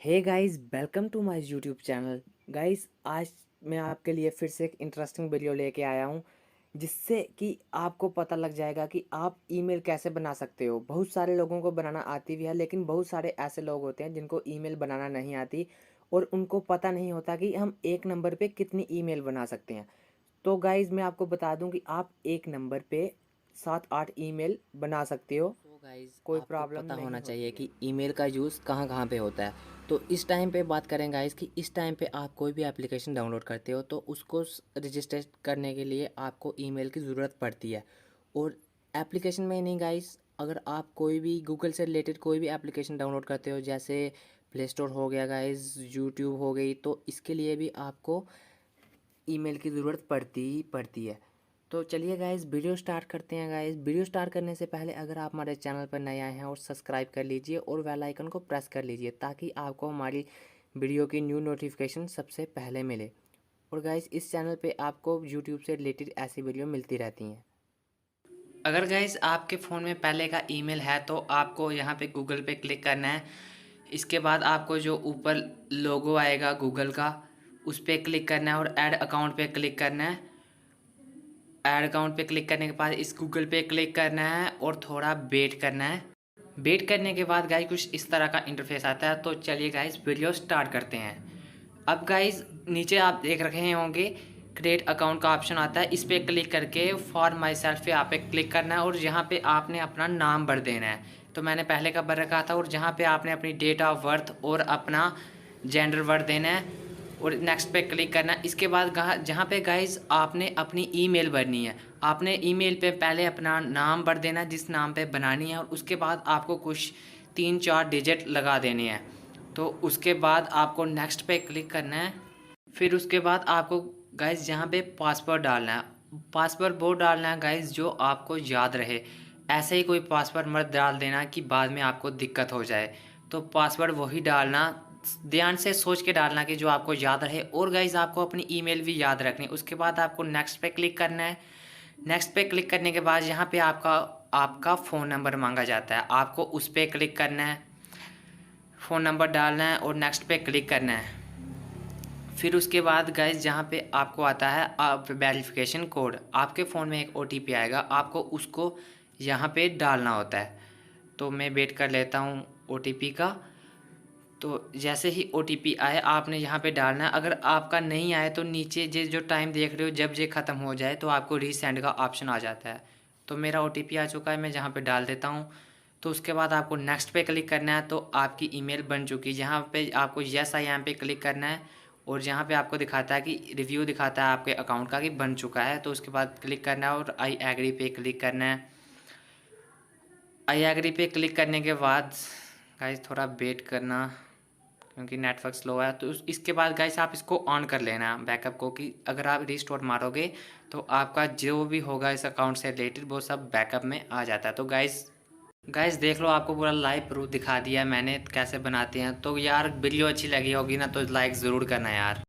Hey guys, welcome to my YouTube channel. Guys, आज मैं आपके लिए फिर से एक इंटरेस्टिंग वीडियो लेके आया हूँ, जिससे कि आपको पता लग जाएगा कि आप ईमेल कैसे बना सकते हो। बहुत सारे लोगों को बनाना आती भी है, लेकिन बहुत सारे ऐसे लोग होते हैं जिनको ईमेल बनाना नहीं आती और उनको पता नहीं होता कि हम एक नंबर पे कितनी ईमेल बना सकते हैं। तो गाइस, मैं आपको बता दूं कि आप एक नंबर पे 7-8 ईमेल बना सकते हो। तो गाइज़ कोई आपको प्रॉब्लम पता होना नहीं चाहिए होती है। कि ईमेल का यूज़ कहाँ कहाँ पे होता है। तो इस टाइम पे बात करें गाइज़ कि इस टाइम पे आप कोई भी एप्लीकेशन डाउनलोड करते हो तो उसको रजिस्टर करने के लिए आपको ईमेल की ज़रूरत पड़ती है। और एप्लीकेशन में ही नहीं गाइज़, अगर आप कोई भी गूगल से रिलेटेड कोई भी एप्लीकेशन डाउनलोड करते हो, जैसे प्ले स्टोर हो गया गाइज़, यूट्यूब हो गई, तो इसके लिए भी आपको ईमेल की ज़रूरत पड़ती ही पड़ती है। तो चलिए गाइज़, वीडियो स्टार्ट करते हैं। गाइज़, वीडियो स्टार्ट करने से पहले अगर आप हमारे चैनल पर नए आए हैं और सब्सक्राइब कर लीजिए और बेल आइकन को प्रेस कर लीजिए, ताकि आपको हमारी वीडियो की न्यू नोटिफिकेशन सबसे पहले मिले। और गाइज़, इस चैनल पे आपको यूट्यूब से रिलेटेड ऐसी वीडियो मिलती रहती हैं। अगर गाइज़ आपके फ़ोन में पहले का ईमेल है तो आपको यहाँ पे गूगल पे क्लिक करना है। इसके बाद आपको जो ऊपर लोगो आएगा गूगल का, उस पर क्लिक करना है और ऐड अकाउंट पे क्लिक करना है। ऐड अकाउंट पे क्लिक करने के बाद इस गूगल पे क्लिक करना है और थोड़ा वेट करना है। वेट करने के बाद गाइस कुछ इस तरह का इंटरफेस आता है। तो चलिए गाइस, वीडियो स्टार्ट करते हैं। अब गाइस, नीचे आप देख रहे होंगे क्रिएट अकाउंट का ऑप्शन आता है। इस पर क्लिक करके फॉर माई सेल्फ पे आप पे क्लिक करना है और यहाँ पे आपने अपना नाम भर देना है। तो मैंने पहले का भर रखा था और जहाँ पे आपने अपनी डेट ऑफ बर्थ और अपना जेंडर भर देना है और नेक्स्ट पे क्लिक करना है। इसके बाद जहाँ पे गाइज आपने अपनी ईमेल भरनी है। आपने ईमेल पे पहले अपना नाम भर देना जिस नाम पे बनानी है, और उसके बाद आपको कुछ 3-4 डिजिट लगा देने हैं। तो उसके बाद आपको नेक्स्ट पे क्लिक करना है। फिर उसके बाद आपको गाइज यहाँ पे पासवर्ड डालना है। पासवर्ड वो डालना है गाइज जो आपको याद रहे। ऐसे ही कोई पासवर्ड मत डाल देना कि बाद में आपको दिक्कत हो जाए। तो पासवर्ड वही डालना, ध्यान से सोच के डालना कि जो आपको याद रहे। और गाइज आपको अपनी ईमेल भी याद रखनी है। उसके बाद आपको नेक्स्ट पे क्लिक करना है। नेक्स्ट पे क्लिक करने के बाद यहाँ पे आपका आपका फ़ोन नंबर मांगा जाता है। आपको उस पर क्लिक करना है, फ़ोन नंबर डालना है और नेक्स्ट पे क्लिक करना है। फिर उसके बाद गाइज जहाँ पे आपको आता है आप वेरिफिकेशन कोड, आपके फ़ोन में एक ओटीपी आएगा, आपको उसको यहाँ पे डालना होता है। तो मैं वेट कर लेता हूँ ओटीपी का। तो जैसे ही ओटीपी आए आपने यहाँ पे डालना है। अगर आपका नहीं आए तो नीचे जो टाइम देख रहे हो, जब ये ख़त्म हो जाए तो आपको रीसेंड का ऑप्शन आ जाता है। तो मेरा ओटीपी आ चुका है, मैं जहाँ पे डाल देता हूँ। तो उसके बाद आपको नेक्स्ट पे क्लिक करना है। तो आपकी ईमेल बन चुकी है। यहाँ पे आपको यस आई एम पे क्लिक करना है और जहाँ पे आपको दिखाता है कि रिव्यू दिखाता है आपके अकाउंट का कि बन चुका है। तो उसके बाद क्लिक करना है और आई एग्री पे क्लिक करना है। आई एग्री पे क्लिक करने के बाद गाइस थोड़ा वेट करना, क्योंकि नेटवर्क स्लो है। तो इसके बाद गाइस आप इसको ऑन कर लेना बैकअप को, कि अगर आप रिस्टोर मारोगे तो आपका जो भी होगा इस अकाउंट से रिलेटेड वो सब बैकअप में आ जाता है। तो गाइस गाइस देख लो, आपको पूरा लाइव प्रूफ दिखा दिया मैंने कैसे बनाते हैं। तो यार वीडियो अच्छी लगी होगी ना तो लाइक ज़रूर करना यार।